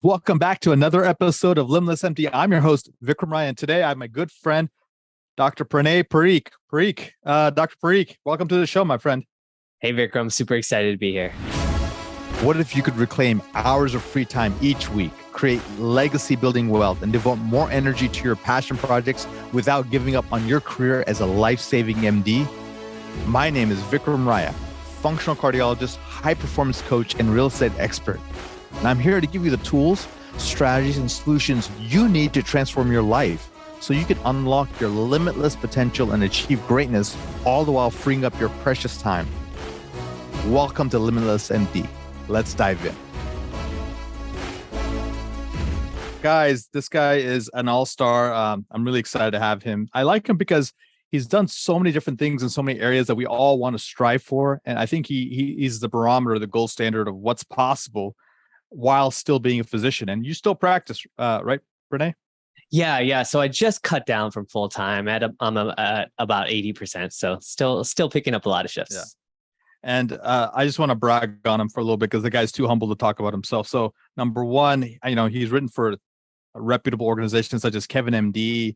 Welcome back to another episode of Limitless MD. I'm your host, Vikram Raya, and today I have my good friend, Dr. Pranay Parikh. Dr. Parikh, welcome to the show, my friend. Hey, Vikram, super excited to be here. What if you could reclaim hours of free time each week, create legacy building wealth, and devote more energy to your passion projects without giving up on your career as a life-saving MD? My name is Vikram Raya, functional cardiologist, high-performance coach, and real estate expert. And I'm here to give you the tools, strategies, and solutions you need to transform your life so you can unlock your limitless potential and achieve greatness, all the while freeing up your precious time. Welcome to Limitless MD. Let's dive in. Guys, this guy is an all-star. I'm really excited to have him. I like him because he's done so many different things in so many areas that we all want to strive for. And I think he's the barometer, the gold standard of what's possible while still being a physician. And you still practice, right, Pranay? Yeah. So I just cut down from full time. I'm at about 80%. So still picking up a lot of shifts. Yeah. And I just want to brag on him for a little bit because the guy's too humble to talk about himself. So number one, he's written for reputable organizations such as Kevin MD.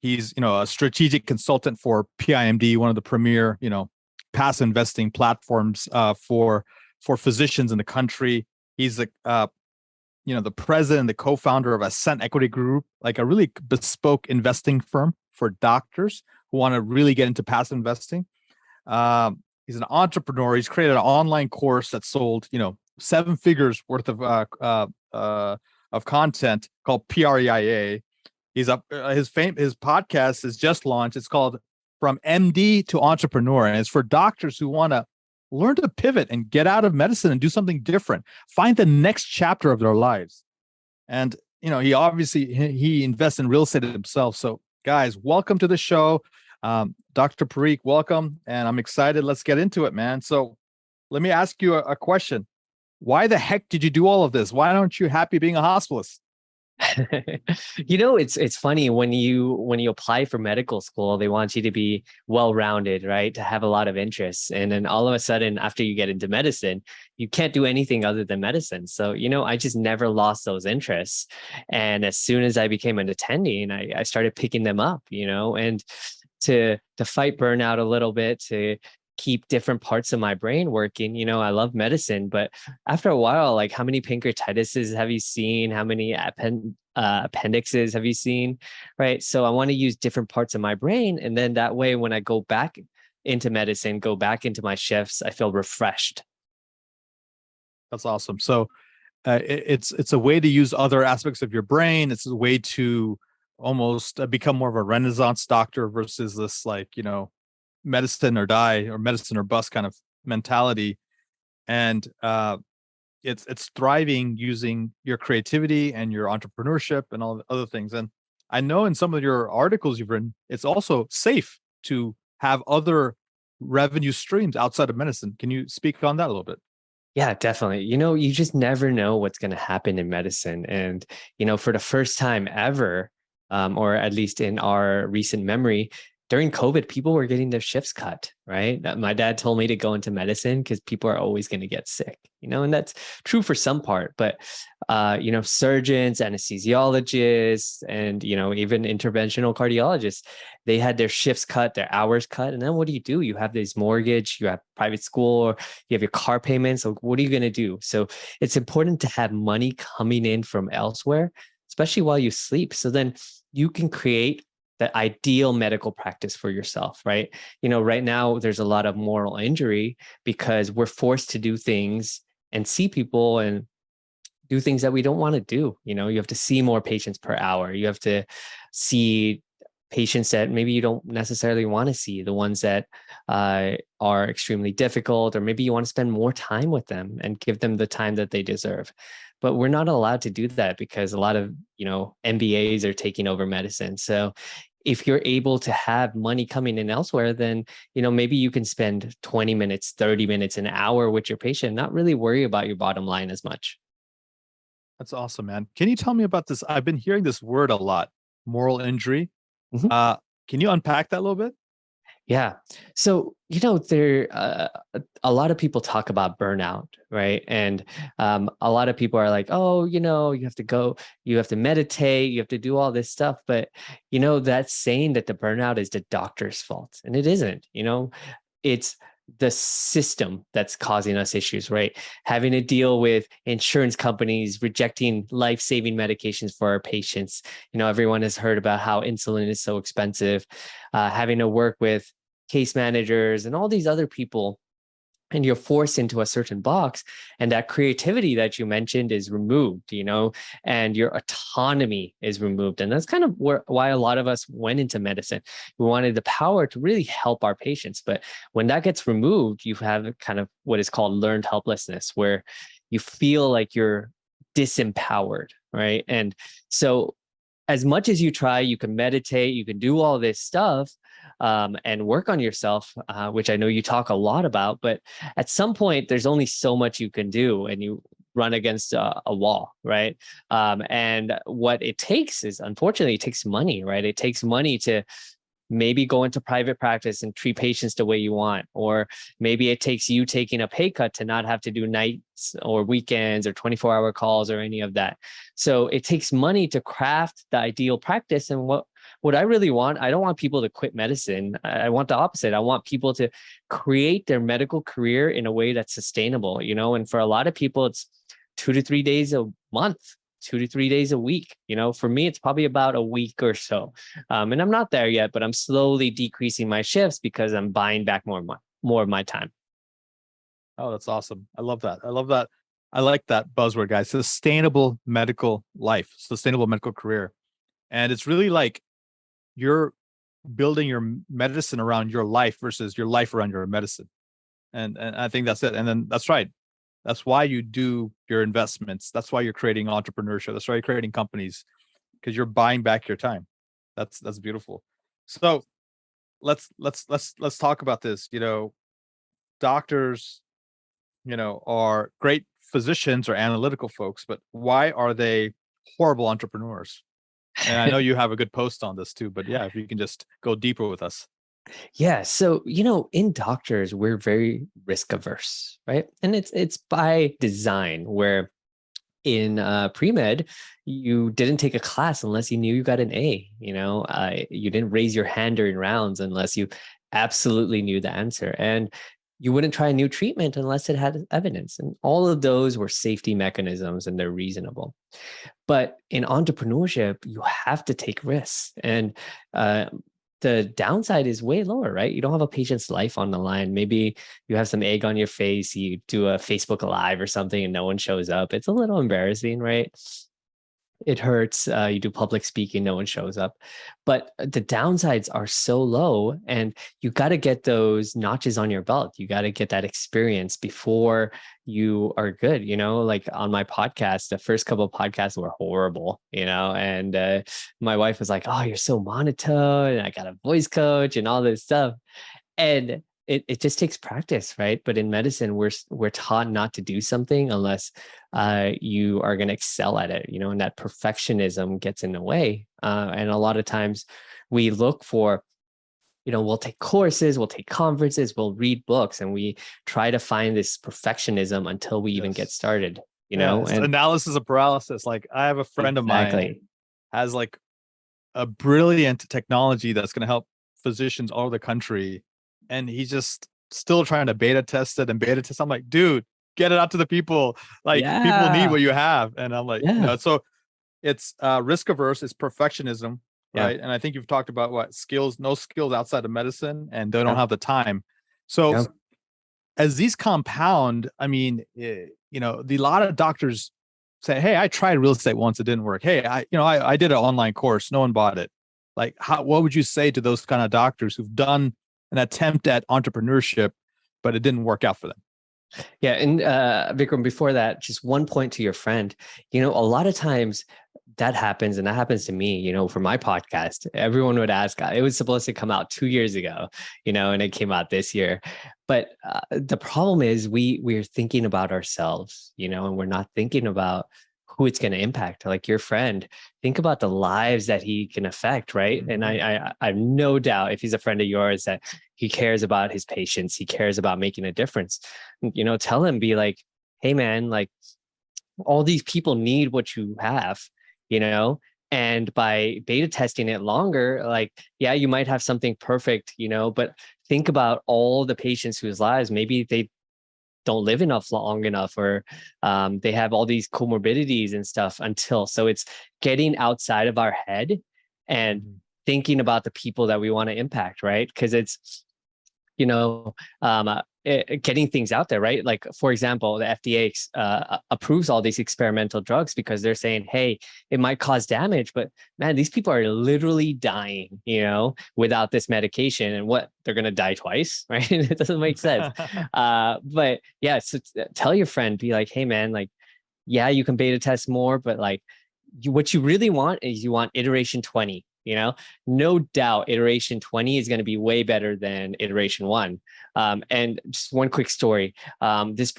He's, a strategic consultant for PIMD, one of the premier, passive investing platforms for physicians in the country. He's the president, the co-founder of Ascent Equity Group, like a really bespoke investing firm for doctors who want to really get into passive investing. He's an entrepreneur. He's created an online course that sold, 7 figures worth of content called PREIA. His podcast is just launched. It's called From MD to Entrepreneur, and it's for doctors who want to learn to pivot and get out of medicine and do something different, find the next chapter of their lives. And, he invests in real estate himself. So guys, welcome to the show. Dr. Parikh, welcome. And I'm excited. Let's get into it, man. So let me ask you a question. Why the heck did you do all of this? Why aren't you happy being a hospitalist? It's funny when you apply for medical school, they want you to be well-rounded, right? To have a lot of interests. And then all of a sudden, after you get into medicine, you can't do anything other than medicine. So, I just never lost those interests. And as soon as I became an attending, I started picking them up, and to fight burnout a little bit, to keep different parts of my brain working. I love medicine, but after a while, like how many pancreatises have you seen? How many appendixes have you seen? Right. So I want to use different parts of my brain. And then that way, when I go back into medicine, go back into my shifts, I feel refreshed. That's awesome. So it's a way to use other aspects of your brain. It's a way to almost become more of a Renaissance doctor versus this medicine or die or medicine or bust kind of mentality. And it's thriving using your creativity and your entrepreneurship and all the other things. And I know in some of your articles you've written, it's also safe to have other revenue streams outside of medicine. Can you speak on that a little bit? Yeah, definitely. You just never know what's going to happen in medicine. And, for the first time ever, or at least in our recent memory, during COVID, people were getting their shifts cut, right? My dad told me to go into medicine because people are always going to get sick, and that's true for some part. But, surgeons, anesthesiologists, and, even interventional cardiologists, they had their shifts cut, their hours cut. And then what do? You have this mortgage, you have private school, or you have your car payments. So what are you going to do? So it's important to have money coming in from elsewhere, especially while you sleep. So then you can create the ideal medical practice for yourself, right? Right now there's a lot of moral injury because we're forced to do things and see people and do things that we don't want to do. You have to see more patients per hour. You have to see patients that maybe you don't necessarily want to see, the ones that are extremely difficult, or maybe you want to spend more time with them and give them the time that they deserve. But we're not allowed to do that because a lot of, MBAs are taking over medicine. So if you're able to have money coming in elsewhere, then, maybe you can spend 20 minutes, 30 minutes, an hour with your patient, not really worry about your bottom line as much. That's awesome, man. Can you tell me about this? I've been hearing this word a lot, moral injury. Mhm. Can you unpack that a little bit? Yeah. So, there a lot of people talk about burnout, right? And a lot of people are like, oh, you have to go, you have to meditate, you have to do all this stuff. But, that's saying that the burnout is the doctor's fault. And it isn't, it's the system that's causing us issues, right? Having to deal with insurance companies rejecting life-saving medications for our patients. Everyone has heard about how insulin is so expensive, having to work with case managers and all these other people, and you're forced into a certain box, and that creativity that you mentioned is removed, and your autonomy is removed. And that's kind of why a lot of us went into medicine. We wanted the power to really help our patients, but when that gets removed, you have kind of what is called learned helplessness, where you feel like you're disempowered, right? And so as much as you try, you can meditate, you can do all this stuff, and work on yourself, which I know you talk a lot about. But at some point, there's only so much you can do, and you run against a wall, right? And what it takes is, unfortunately, it takes money, right? It takes money to maybe go into private practice and treat patients the way you want. Or maybe it takes you taking a pay cut to not have to do nights or weekends or 24-hour calls or any of that. So it takes money to craft the ideal practice. And what I really want, I don't want people to quit medicine. I want the opposite. I want people to create their medical career in a way that's sustainable, and for a lot of people, it's 2 to 3 days a month, 2 to 3 days a week. For me, it's probably about a week or so. And I'm not there yet, but I'm slowly decreasing my shifts because I'm buying back more of my time. Oh, that's awesome. I love that. I love that. I like that buzzword, guys. Sustainable medical life, sustainable medical career. And it's really like you're building your medicine around your life versus your life around your medicine. And I think that's it. And then that's right. That's why you do your investments. That's why you're creating entrepreneurship. That's why you're creating companies, because you're buying back your time. That's beautiful. So let's talk about this. Doctors, are great physicians or analytical folks, but why are they horrible entrepreneurs? And I know you have a good post on this too, but yeah, if you can just go deeper with us. Yeah. So, in doctors, we're very risk averse, right? And it's by design, where in pre-med, you didn't take a class unless you knew you got an A. You didn't raise your hand during rounds unless you absolutely knew the answer. And you wouldn't try a new treatment unless it had evidence. And all of those were safety mechanisms, and they're reasonable. But in entrepreneurship, you have to take risks. And the downside is way lower, right? You don't have a patient's life on the line. Maybe you have some egg on your face, you do a Facebook Live or something and no one shows up. It's a little embarrassing, right? It hurts. You do public speaking, no one shows up. But the downsides are so low, and you got to get those notches on your belt. You got to get that experience before you are good. Like on my podcast, the first couple of podcasts were horrible, and my wife was like, "Oh, you're so monotone," and I got a voice coach and all this stuff. And it just takes practice, right? But in medicine, we're taught not to do something unless you are going to excel at it, and that perfectionism gets in the way. And a lot of times we look for, we'll take courses, we'll take conferences, we'll read books, and we try to find this perfectionism until we even get started, Yes. and Analysis of paralysis. Like I have a friend of mine exactly. has like a brilliant technology that's going to help physicians all over the country, and he's just still trying to beta test it and beta test. I'm like, dude, get it out to the people. Like people need Yeah. what you have. And I'm like, Yeah. so it's risk averse, it's perfectionism, Yeah. right? And I think you've talked about what skills, no skills outside of medicine, and they don't Yeah. have the time. So Yeah. as these compound, I mean, the lot of doctors say, "Hey, I tried real estate once; it didn't work. Hey, I did an online course, no one bought it." Like, what would you say to those kind of doctors who've done an attempt at entrepreneurship, but it didn't work out for them? Yeah. And Vikram, before that, just one point to your friend, a lot of times that happens, and that happens to me, for my podcast. Everyone would ask, it was supposed to come out 2 years ago, and it came out this year. But the problem is we're thinking about ourselves, and we're not thinking about who it's going to impact. Like your friend, think about the lives that he can affect, right? And I have no doubt if he's a friend of yours that he cares about his patients, he cares about making a difference. Tell him, be like, hey man, like all these people need what you have, you know? And by beta testing it longer, like, yeah, you might have something perfect, but think about all the patients whose lives maybe they don't live enough long enough, or they have all these comorbidities and stuff so it's getting outside of our head and thinking about the people that we want to impact, right? Because it's getting things out there, right? Like, for example, the FDA approves all these experimental drugs because they're saying, hey, it might cause damage, but man, these people are literally dying, without this medication. And what, they're going to die twice, right? It doesn't make sense. But yeah, so tell your friend, be like, hey man, like, yeah, you can beta test more, but like what you really want is you want iteration 20. No doubt iteration 20 is going to be way better than iteration 1. And just one quick story. This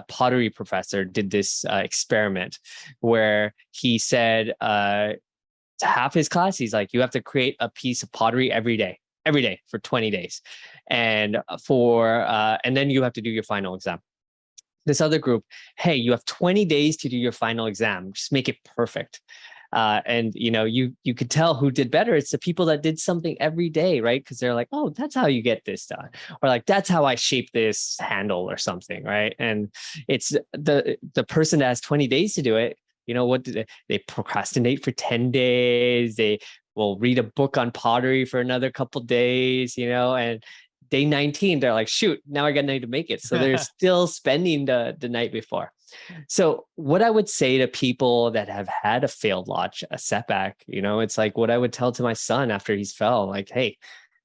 pottery professor did this experiment where he said to half his class, he's like, you have to create a piece of pottery every day for 20 days. And then you have to do your final exam. This other group, hey, you have 20 days to do your final exam. Just make it perfect. And you could tell who did better. It's the people that did something every day, right? Because they're like, oh, that's how you get this done, or like that's how I shape this handle or something, right? And it's the person that has 20 days to do it. What do they procrastinate for 10 days? They will read a book on pottery for another couple days, and day 19, they're like, shoot, now I got nothing to make it. So they're still spending the night before. So what I would say to people that have had a failed launch, a setback, it's like what I would tell to my son after he's fell, like, hey,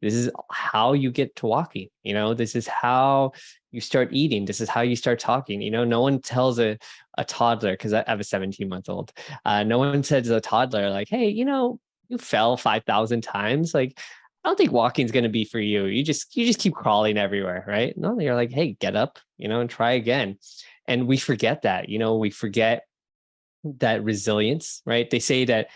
this is how you get to walking. This is how you start eating. This is how you start talking. No one tells a toddler, because I have a 17-month-old. No one says to a toddler like, hey, you fell 5,000 times. Like, I don't think walking is going to be for you. You just keep crawling everywhere, right? No, you're like, hey, get up, and try again. And we forget that, we forget that resilience, right? They say that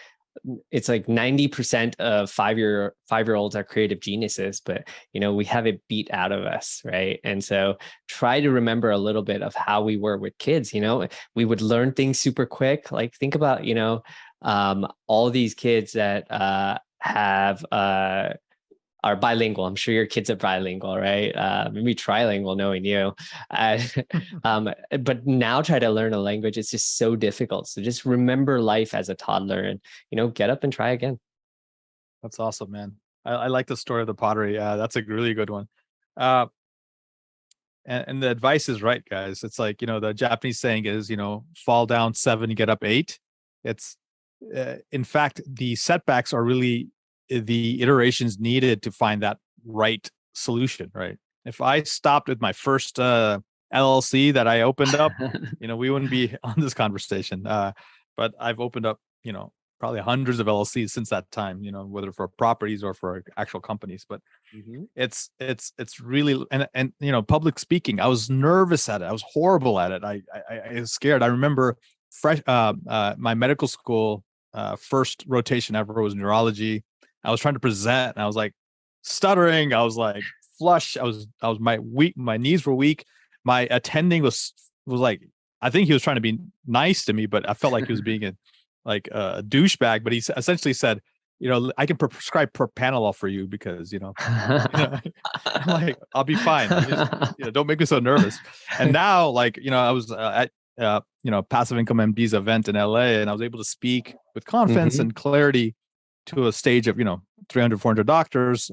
it's like 90% of five-year-olds are creative geniuses, but we have it beat out of us, right? And so try to remember a little bit of how we were with kids. We would learn things super quick. Like, think about all these kids that are bilingual. I'm sure your kids are bilingual, right? Maybe trilingual, knowing you. But now try to learn a language. It's just so difficult. So just remember life as a toddler and, get up and try again. That's awesome, man. I like the story of the pottery. That's a really good one. And the advice is right, guys. It's like, the Japanese saying is, fall down 7, get up 8. It's, in fact, the setbacks are really the iterations needed to find that right solution, right? If I stopped with my first LLC that I opened up, we wouldn't be on this conversation. But I've opened up, probably hundreds of LLCs since that time, whether for properties or for actual companies. But it's really, and public speaking, I was nervous at it. I was horrible at it. I was scared. I remember my medical school first rotation ever was neurology. I was trying to present and I was like stuttering. I was like flush. My knees were weak. My attending was like, I think he was trying to be nice to me, but I felt like he was being a douchebag. But he essentially said, I can prescribe propanolol for you because, I'm like, I'll be fine. Don't make me so nervous. And now, like, I was at, Passive Income MD's event in LA, and I was able to speak with confidence and clarity to a stage of 300, 400 doctors,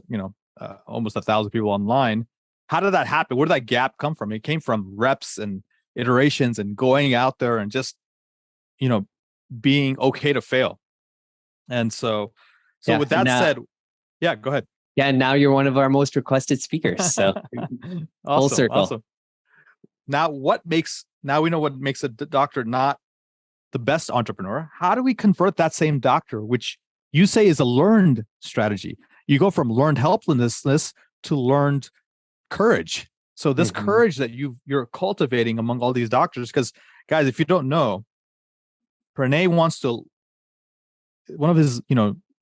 almost 1,000 people online. How did that happen? Where did that gap come from? It came from reps and iterations and going out there and just being okay to fail. And so with that said, yeah, go ahead. Yeah, and now you're one of our most requested speakers. So full circle. Awesome. Now we know what makes a doctor not the best entrepreneur. How do we convert that same doctor, which you say is a learned strategy? You go from learned helplessness to learned courage. So this courage that you're cultivating among all these doctors, because guys, if you don't know, Pranay wants to, one of his,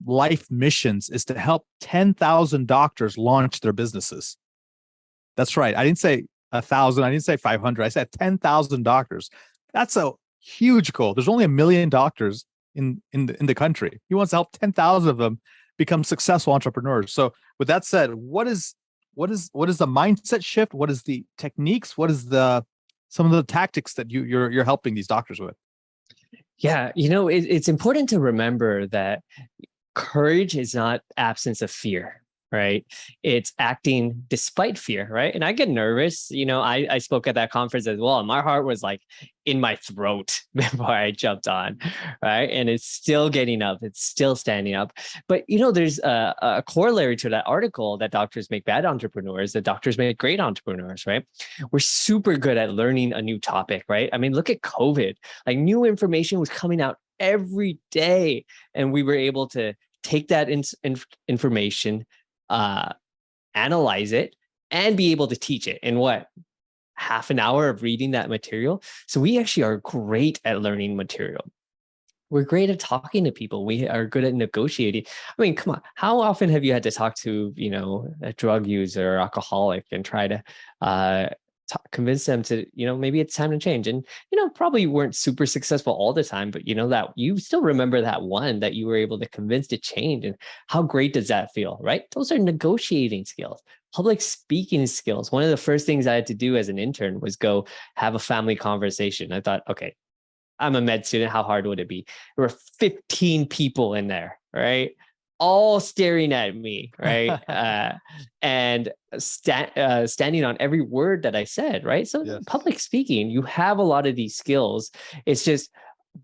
life missions is to help 10,000 doctors launch their businesses. That's right. I didn't say 1,000. I didn't say 500. I said 10,000 doctors. That's a huge goal. There's only 1 million doctors in the country. He wants to help 10,000 of them become successful entrepreneurs. So with that said, what is the mindset shift? What is the techniques? What is some of the tactics that you're helping these doctors with? Yeah, it's important to remember that courage is not absence of fear, right? It's acting despite fear, right? And I get nervous. I spoke at that conference as well, and my heart was like in my throat before I jumped on, right? And it's still getting up, it's still standing up. But there's a corollary to that article that doctors make bad entrepreneurs, that doctors make great entrepreneurs, right? We're super good at learning a new topic, right? I mean, look at COVID. Like, new information was coming out every day, and we were able to take that information, analyze it, and be able to teach it in what, half an hour of reading that material. So we actually are great at learning material. We're great at talking to people. We are good at negotiating. I mean, come on, how often have you had to talk to a drug user or alcoholic and try to convince them to, maybe it's time to change? And, probably weren't super successful all the time, but that you still remember that one that you were able to convince to change. And how great does that feel, right? Those are negotiating skills, public speaking skills. One of the first things I had to do as an intern was go have a family conversation. I thought, okay, I'm a med student. How hard would it be? There were 15 people in there, right? All staring at me, right? And standing on every word that I said, right? So yes. Public speaking, you have a lot of these skills. It's just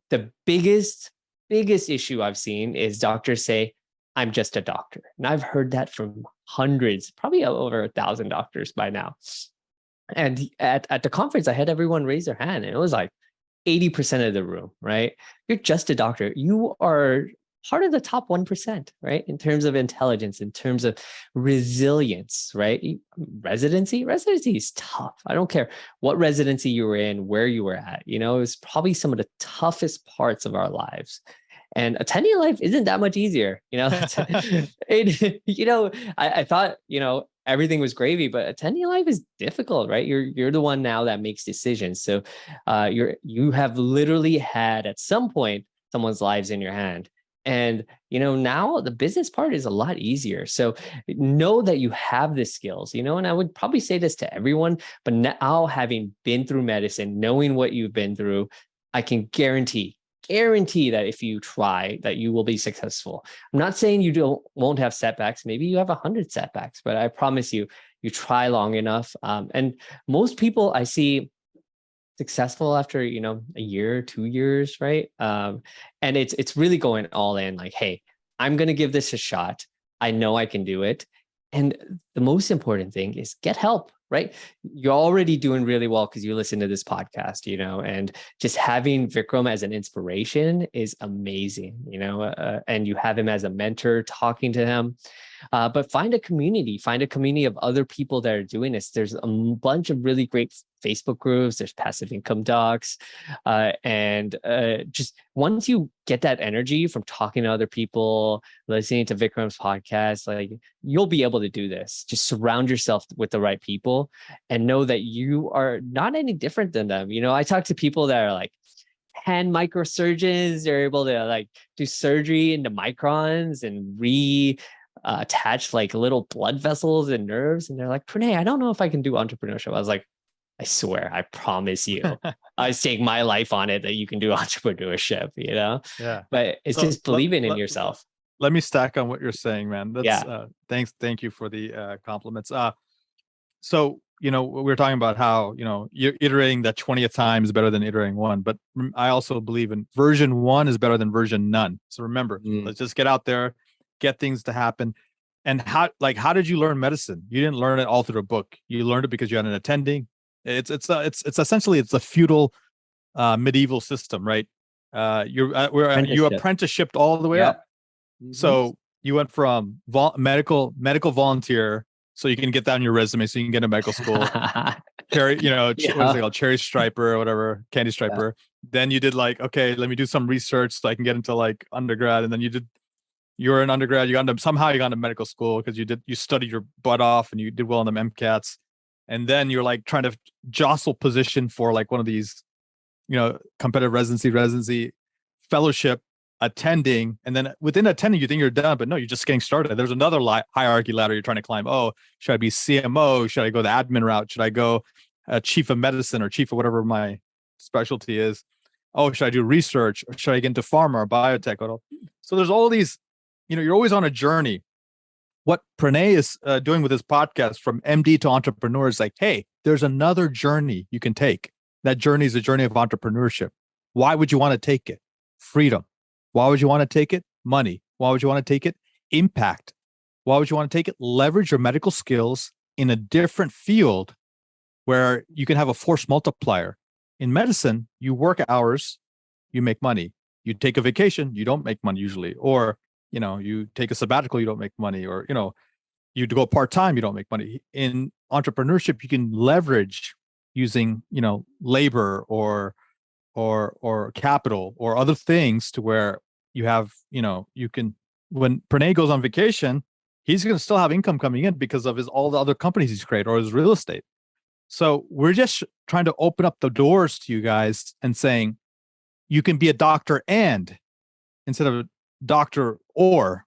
the biggest issue I've seen is doctors say, I'm just a doctor. And I've heard that from hundreds, probably over 1,000 doctors by now. And at the conference, I had everyone raise their hand, and it was like 80% of the room, right? You're just a doctor. You are part of the top 1%, right? In terms of intelligence, in terms of resilience, right? Residency is tough. I don't care what residency you were in, where you were at, it was probably some of the toughest parts of our lives. And attending life isn't that much easier, I thought, everything was gravy, but attending life is difficult, right? You're the one now that makes decisions. So you have literally had at some point someone's lives in your hand. And, now the business part is a lot easier. So know that you have the skills, and I would probably say this to everyone, but now having been through medicine, knowing what you've been through, I can guarantee that if you try, that you will be successful. I'm not saying you won't have setbacks. Maybe you have 100 setbacks, but I promise you try long enough. And most people I see successful after, a year, 2 years, right? And it's really going all in, like, hey, I'm going to give this a shot. I know I can do it. And the most important thing is get help, right? You're already doing really well because you listen to this podcast, and just having Vikram as an inspiration is amazing, and you have him as a mentor, talking to him. But find a community of other people that are doing this. There's a bunch of really great Facebook groups. There's passive income docs. And just once you get that energy from talking to other people, listening to Vikram's podcast, like, you'll be able to do this. Just surround yourself with the right people and know that you are not any different than them. I talk to people that are like hand microsurgeons. They're able to do surgery into microns and attach like little blood vessels and nerves. And they're like, Pranay, I don't know if I can do entrepreneurship. I was like, I swear, I promise you, I stake my life on it that you can do entrepreneurship, Yeah. But it's just believing in yourself. Let me stack on what you're saying, man. That's thank you for the compliments. So, we were talking about how, you're iterating that 20th time is better than iterating one, but I also believe in version 1 is better than version none. So remember, let's just get out there, get things to happen. And how did you learn medicine? You didn't learn it all through a book. You learned it because you had an attending. It's essentially a feudal medieval system, right? You apprenticeshiped all the way up. Mm-hmm. So you went from medical volunteer, so you can get that on your resume, so you can get into medical school. cherry, what is it Yeah. called? Cherry striper or whatever, candy Yeah. striper. Then you did like, okay, let me do some research so I can get into like undergrad. And then you were an undergrad, somehow you got into medical school because you studied your butt off and you did well on the MCATs. And then you're like trying to jostle position for like one of these, competitive residency fellowship attending. And then within attending, you think you're done, but no, you're just getting started. There's another hierarchy ladder you're trying to climb. Oh, should I be CMO? Should I go the admin route? Should I go chief of medicine or chief of whatever my specialty is? Oh, should I do research? Or should I get into pharma or biotech? So there's all these, you're always on a journey. What Pranay is doing with his podcast, from MD to entrepreneur, is like, hey, there's another journey you can take. That journey is a journey of entrepreneurship. Why would you want to take it? Freedom. Why would you want to take it? Money. Why would you want to take it? Impact. Why would you want to take it? Leverage your medical skills in a different field where you can have a force multiplier. In medicine, you work hours, you make money. You take a vacation, you don't make money usually. Or, you take a sabbatical, you don't make money. Or, you go part-time, you don't make money. In entrepreneurship, you can leverage using, labor or capital or other things to where you have, you can, when Pranay goes on vacation, he's going to still have income coming in because of all the other companies he's created or his real estate. So we're just trying to open up the doors to you guys and saying, you can be a doctor and instead of a doctor or,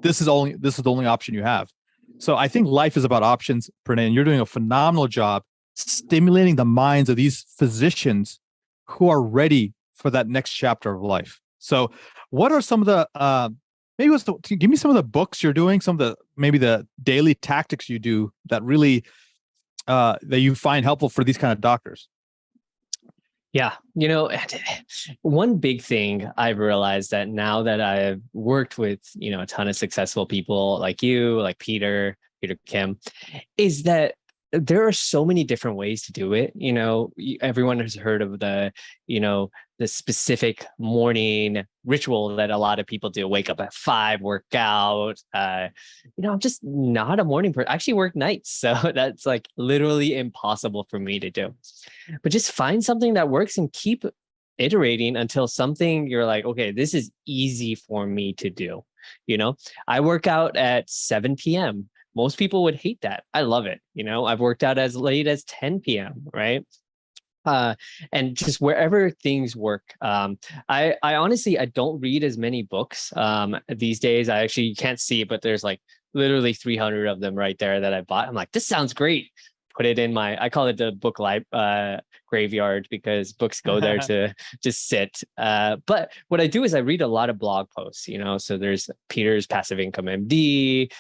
this is the only option you have. So I think life is about options, Pranay, and you're doing a phenomenal job stimulating the minds of these physicians who are ready for that next chapter of life. So what are some of the, give me some of the books you're doing, maybe the daily tactics you do that really, that you find helpful for these kind of doctors? Yeah. One big thing I've realized that now that I've worked with, a ton of successful people like you, like Peter Kim, is that there are so many different ways to do it. Everyone has heard of the specific morning ritual that a lot of people do. Wake up at 5, work out. I'm just not a morning person. I actually work nights. So that's like literally impossible for me to do. But just find something that works and keep iterating until something you're like, okay, this is easy for me to do. I work out at 7 p.m. Most people would hate that. I love it. I've worked out as late as 10 p.m. Right. And just wherever things work. I honestly, I don't read as many books these days. You can't see it, but there's like literally 300 of them right there that I bought. I'm like, this sounds great. Put it in I call it the book graveyard because books go there to just sit. But what I do is I read a lot of blog posts, so there's Peter's Passive Income MD.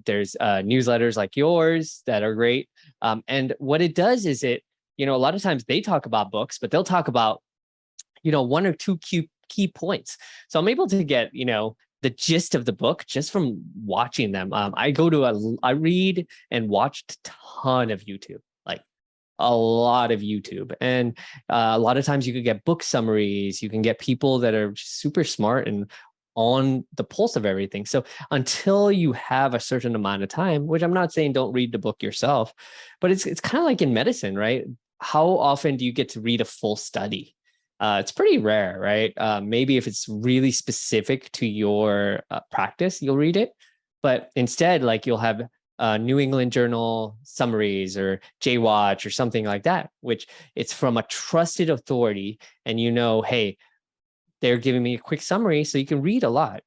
There's newsletters like yours that are great. And what it does is a lot of times they talk about books, but they'll talk about, one or two key points. So I'm able to get, the gist of the book just from watching them. I read and watch a ton of YouTube, like a lot of YouTube. And a lot of times you could get book summaries. You can get people that are super smart and on the pulse of everything. So until you have a certain amount of time, which I'm not saying don't read the book yourself, but it's kind of like in medicine, right? How often do you get to read a full study? It's pretty rare, right? Maybe if it's really specific to your practice, you'll read it. But instead, like you'll have New England Journal summaries or JWatch or something like that, which it's from a trusted authority. And hey, they're giving me a quick summary so you can read a lot,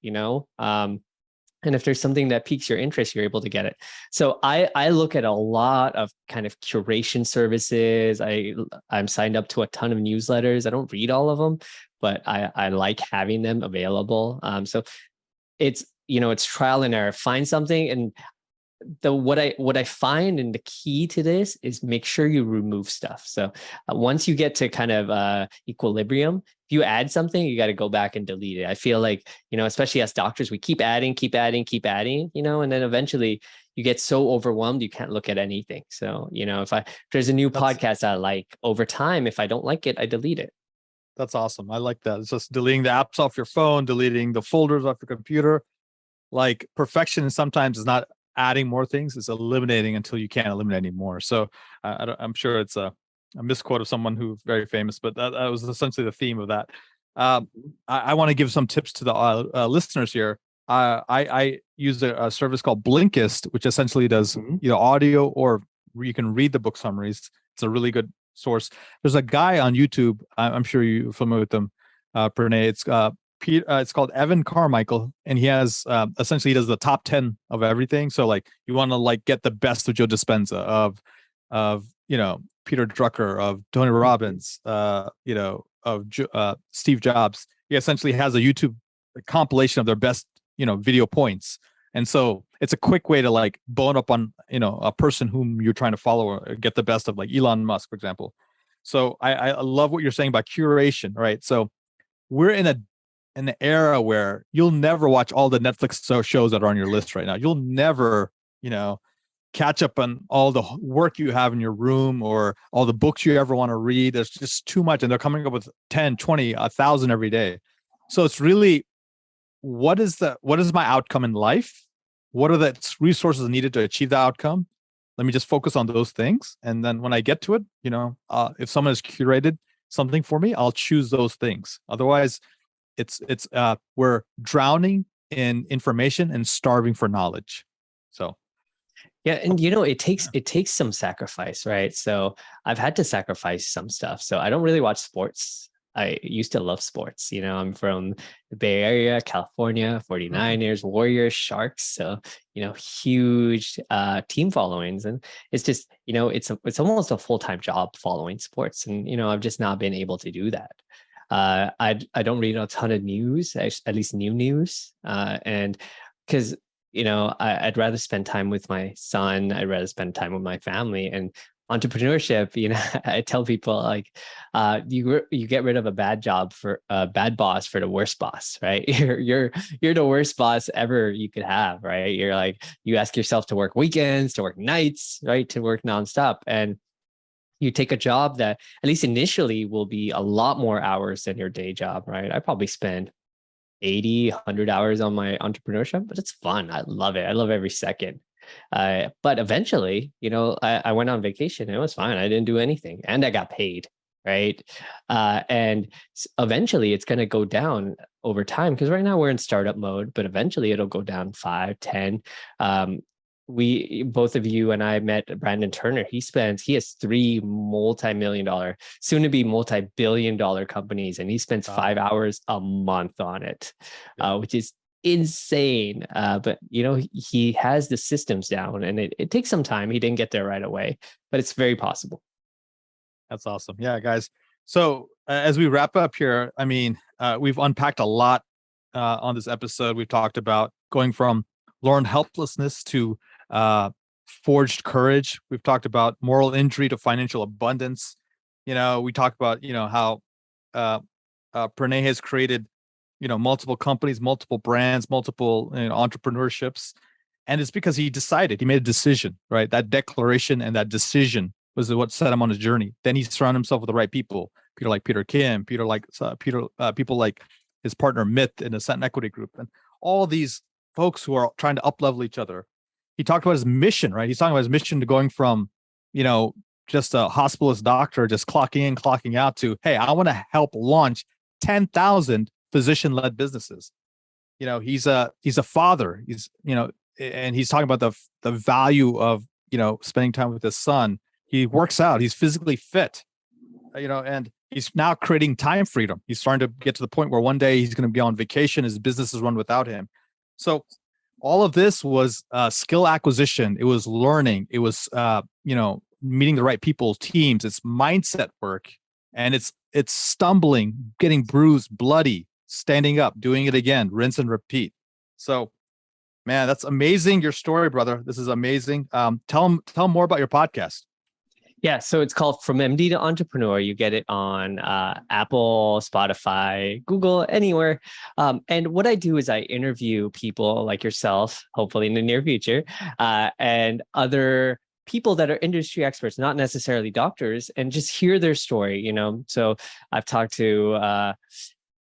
and if there's something that piques your interest, you're able to get it. So I look at a lot of kind of curation services. I'm signed up to a ton of newsletters. I don't read all of them, but I like having them available. So it's trial and error. Find something, and what I find, and the key to this is make sure you remove stuff. So once you get to kind of equilibrium, if you add something, you got to go back and delete it. I feel like, especially as doctors, we keep adding, and then eventually you get so overwhelmed, you can't look at anything. So, if there's a new podcast I like, over time, if I don't like it, I delete it. That's awesome. I like that. It's just deleting the apps off your phone, deleting the folders off your computer. Like perfection sometimes is not adding more things, it's eliminating until you can't eliminate anymore. So I'm sure it's a misquote of someone who's very famous, but that was essentially the theme of that. I want to give some tips to the listeners here. I use a service called Blinkist, which essentially does audio, or you can read the book summaries. It's a really good source. There's a guy on YouTube. I'm sure you're familiar with him, Pranay. It's called Evan Carmichael, and he has essentially he does the top 10 of everything. So like you want to like get the best of Joe Dispenza, of Peter Drucker, of Tony Robbins, of Steve Jobs. He essentially has a YouTube compilation of their best video points, and so it's a quick way to like bone up on a person whom you're trying to follow or get the best of, like Elon Musk, for example. So I love what you're saying about curation, right? So we're in an era where you'll never watch all the Netflix shows that are on your list right now. You'll never, catch up on all the work you have in your room or all the books you ever want to read. There's just too much. And they're coming up with 10, 20, 1,000 every day. So it's really, what is my outcome in life? What are the resources needed to achieve that outcome? Let me just focus on those things. And then when I get to it, if someone has curated something for me, I'll choose those things. Otherwise, we're drowning in information and starving for knowledge. So yeah, and it takes some sacrifice, right? So I've had to sacrifice some stuff. So I don't really watch sports. I used to love sports. I'm from the Bay Area, California, 49ers, Warriors, Sharks. So, huge team followings. And it's just, it's almost a full-time job following sports. And, I've just not been able to do that. I don't read a ton of news, at least new news. And because, I'd rather spend time with my son. I'd rather spend time with my family. And entrepreneurship, I tell people like, you get rid of a bad job for a bad boss for the worst boss, right? You're the worst boss ever you could have, right? You're like, you ask yourself to work weekends, to work nights, right? To work nonstop. And you take a job that at least initially will be a lot more hours than your day job, right? I probably spend 80, 100 hours on my entrepreneurship, but it's fun. I love it. I love every second. But eventually, I went on vacation. It was fine. I didn't do anything and I got paid, right? And eventually it's going to go down over time because right now we're in startup mode, but eventually it'll go down 5, 10. Both of you and I met Brandon Turner. He has 3 multi-million-dollar, soon to be multi-billion-dollar companies, and he spends 5 hours a month on it, which is insane. But he has the systems down, and it takes some time. He didn't get there right away, but it's very possible. That's awesome. Yeah, guys. So as we wrap up here, I mean, we've unpacked a lot on this episode. We've talked about going from learned helplessness to forged courage. We've talked about moral injury to financial abundance. We talked about how Pranay has created multiple companies, multiple brands, multiple entrepreneurships, and it's because he made a decision, right? That declaration and that decision was what set him on his journey. Then he surrounded himself with the right people, Peter Kim, people like his partner Myth in the Ascent Equity Group, and all these folks who are trying to up-level each other. He talked about his mission, right? He's talking about his mission to going from, just a hospitalist doctor, just clocking in, clocking out to, hey, I want to help launch 10,000 physician-led businesses. He's a father. And he's talking about the value of, spending time with his son. He works out. He's physically fit, and he's now creating time freedom. He's starting to get to the point where one day he's going to be on vacation. His business is run without him. So all of this was skill acquisition. It was learning. It was, meeting the right people, teams. It's mindset work, and it's stumbling, getting bruised, bloody, standing up, doing it again, rinse and repeat. So, man, that's amazing. Your story, brother. This is amazing. Tell them more about your podcast. Yeah, so it's called From MD to Entrepreneur. You get it on Apple, Spotify, Google, anywhere. And what I do is I interview people like yourself, hopefully in the near future, and other people that are industry experts, not necessarily doctors, and just hear their story. So I've talked to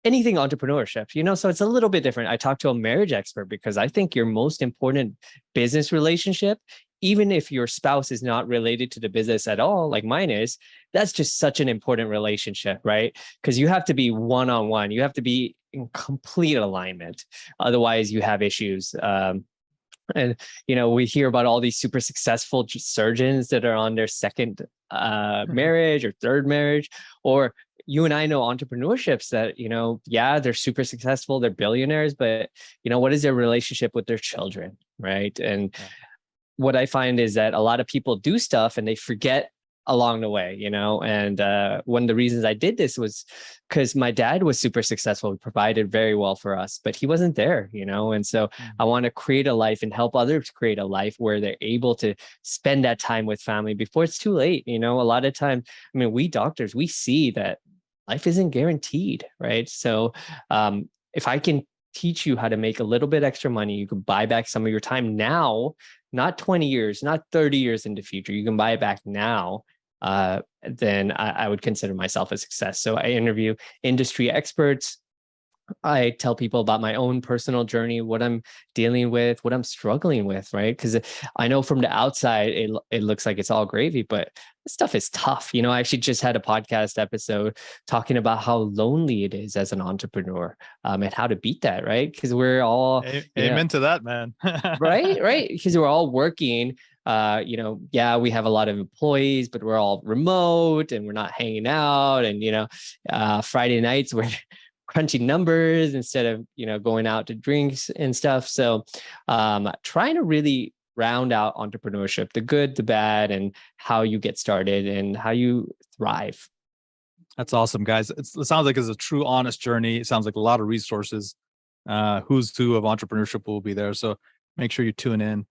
anything entrepreneurship, so it's a little bit different. I talked to a marriage expert because I think your most important business relationship, even if your spouse is not related to the business at all, like mine is, that's just such an important relationship, right? Because you have to be one-on-one. You have to be in complete alignment. Otherwise, you have issues. And we hear about all these super successful surgeons that are on their second marriage or third marriage, or you and I know entrepreneurships that, they're super successful, they're billionaires, but what is their relationship with their children, right? And what I find is that a lot of people do stuff and they forget along the way, and one of the reasons I did this was because my dad was super successful. He provided very well for us, but he wasn't there, and so I want to create a life and help others create a life where they're able to spend that time with family before it's too late. A lot of times, we doctors, we see that life isn't guaranteed, right? So if I can teach you how to make a little bit extra money, you can buy back some of your time now, not 20 years, not 30 years in the future. You can buy it back now. Then I would consider myself a success. So I interview industry experts. I tell people about my own personal journey, what I'm dealing with, what I'm struggling with, right? Because I know from the outside, it looks like it's all gravy, but this stuff is tough. I actually just had a podcast episode talking about how lonely it is as an entrepreneur, and how to beat that, right? Because we're all amen to that, man. right. Because we're all working. We have a lot of employees, but we're all remote and we're not hanging out. And Friday nights we're crunching numbers instead of going out to drinks and stuff. So trying to really round out entrepreneurship, the good, the bad, and how you get started and how you thrive. That's awesome, guys. It sounds like it's a true, honest journey. It sounds like a lot of resources. Who's who of entrepreneurship will be there. So make sure you tune in.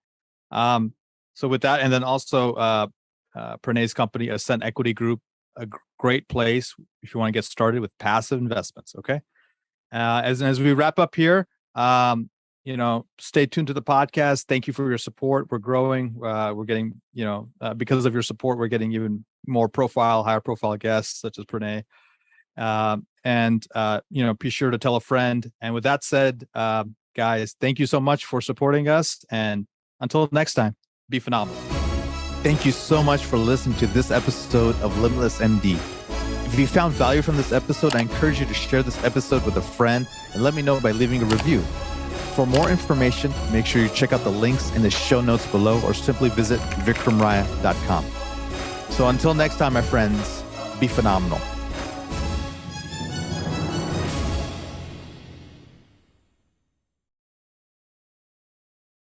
So with that, and then also Pranay's company, Ascent Equity Group, a great place if you want to get started with passive investments. Okay. As we wrap up here, stay tuned to the podcast. Thank you for your support. We're growing. We're getting, because of your support, we're getting even more higher profile guests such as Pranay. Be sure to tell a friend. And with that said, guys, thank you so much for supporting us. And until next time, be phenomenal. Thank you so much for listening to this episode of Limitless MD. If you found value from this episode, I encourage you to share this episode with a friend and let me know by leaving a review. For more information, make sure you check out the links in the show notes below or simply visit vikramraya.com. So until next time, my friends, be phenomenal.